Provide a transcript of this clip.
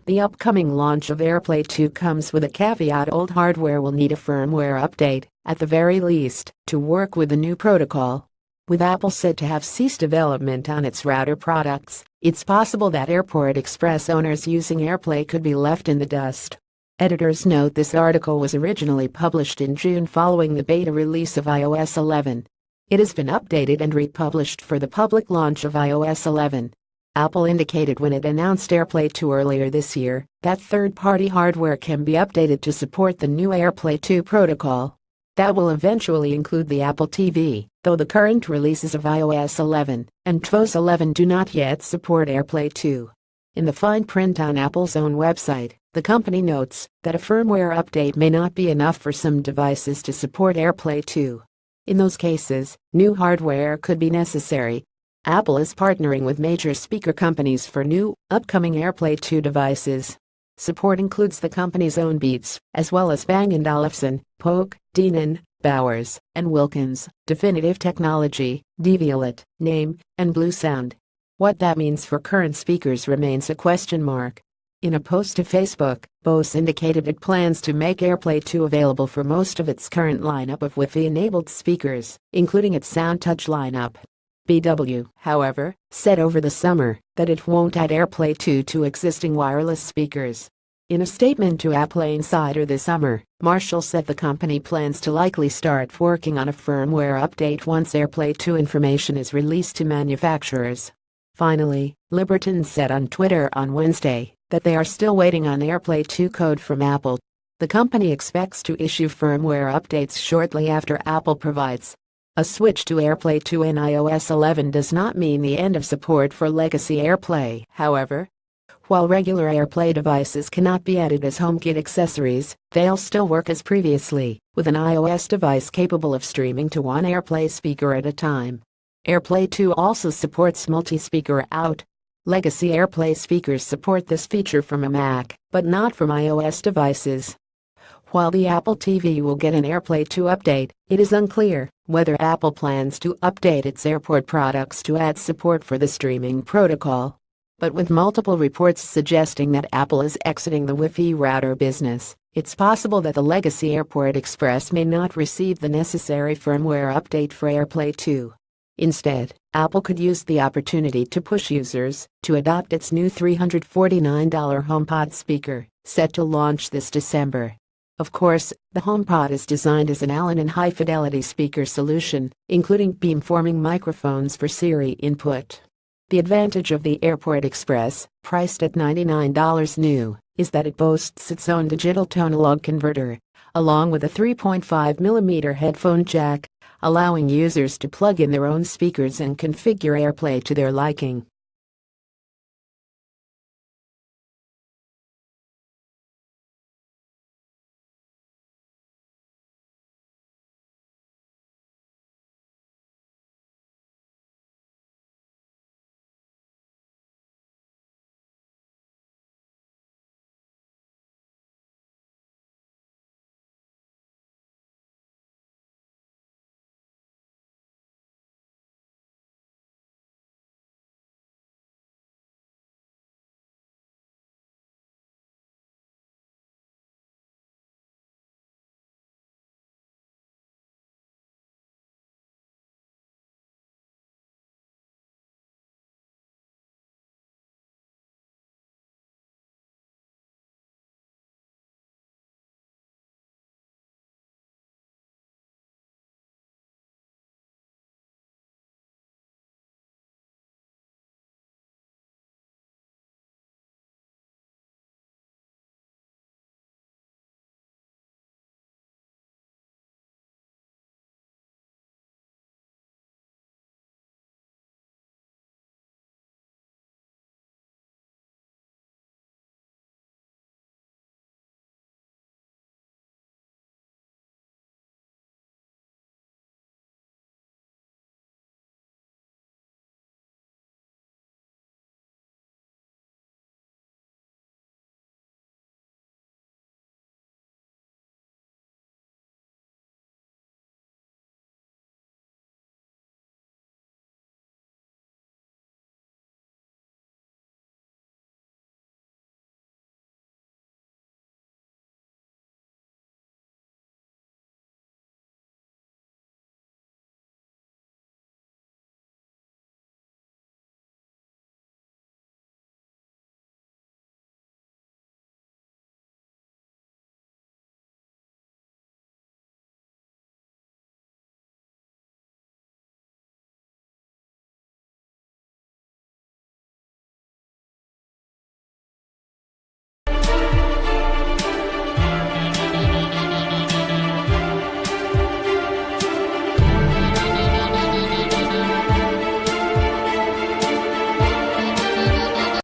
The upcoming launch of AirPlay 2 comes with a caveat: old hardware will need a firmware update, at the very least, to work with the new protocol. With Apple said to have ceased development on its router products, it's possible that Airport Express owners using AirPlay could be left in the dust. Editors note this article was originally published in June following the beta release of iOS 11. It has been updated and republished for the public launch of iOS 11. Apple indicated when it announced AirPlay 2 earlier this year that third-party hardware can be updated to support the new AirPlay 2 protocol. That will eventually include the Apple TV, though the current releases of iOS 11 and tvOS 11 do not yet support AirPlay 2. In the fine print on Apple's own website, the company notes that a firmware update may not be enough for some devices to support AirPlay 2. In those cases, new hardware could be necessary. Apple is partnering with major speaker companies for new, upcoming AirPlay 2 devices. Support includes the company's own Beats, as well as Bang & Olufsen, Polk, Denon, Bowers, and Wilkins, Definitive Technology, Devialet, Name, and Blue Sound. What that means for current speakers remains a question mark. In a post to Facebook, Bose indicated it plans to make AirPlay 2 available for most of its current lineup of Wi-Fi-enabled speakers, including its SoundTouch lineup. BW, however, said over the summer that it won't add AirPlay 2 to existing wireless speakers. In a statement to Apple Insider this summer, Marshall said the company plans to likely start working on a firmware update once AirPlay 2 information is released to manufacturers. Finally, Liberton said on Twitter on Wednesday that they are still waiting on AirPlay 2 code from Apple. The company expects to issue firmware updates shortly after Apple provides. A switch to AirPlay 2 in iOS 11 does not mean the end of support for legacy AirPlay, however. While regular AirPlay devices cannot be added as HomeKit accessories, they'll still work as previously, with an iOS device capable of streaming to one AirPlay speaker at a time. AirPlay 2 also supports multi-speaker out. Legacy AirPlay speakers support this feature from a Mac, but not from iOS devices. While the Apple TV will get an AirPlay 2 update, it is unclear whether Apple plans to update its AirPort products to add support for the streaming protocol. But with multiple reports suggesting that Apple is exiting the Wi-Fi router business, it's possible that the legacy Airport Express may not receive the necessary firmware update for AirPlay 2. Instead, Apple could use the opportunity to push users to adopt its new $349 HomePod speaker, set to launch this December. Of course, the HomePod is designed as an Allen & high-fidelity speaker solution, including beamforming microphones for Siri input. The advantage of the Airport Express, priced at $99 new, is that it boasts its own digital to-analog converter, along with a 3.5mm headphone jack, allowing users to plug in their own speakers and configure AirPlay to their liking.